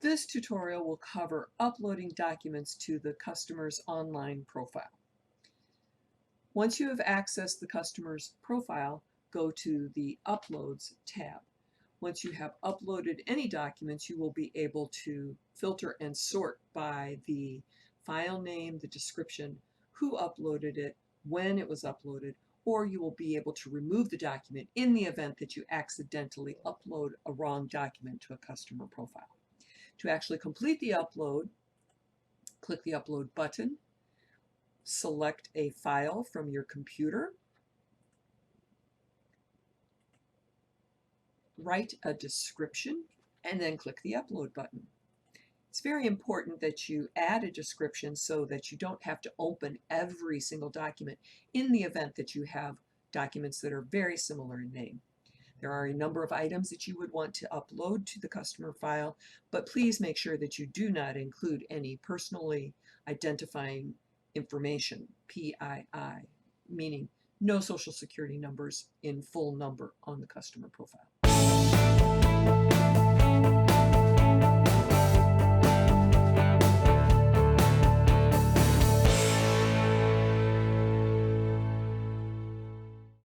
This tutorial will cover uploading documents to the customer's online profile. Once you have accessed the customer's profile, go to the Uploads tab. Once you have uploaded any documents, you will be able to filter and sort by the file name, the description, who uploaded it, when it was uploaded, or you will be able to remove the document in the event that you accidentally upload a wrong document to a customer profile. To actually complete the upload, click the Upload button, select a file from your computer, write a description, and then click the Upload button. It's very important that you add a description so that you don't have to open every single document in the event that you have documents that are very similar in name. There are a number of items that you would want to upload to the customer file, but please make sure that you do not include any personally identifying information, PII, meaning no social security numbers in full number on the customer profile.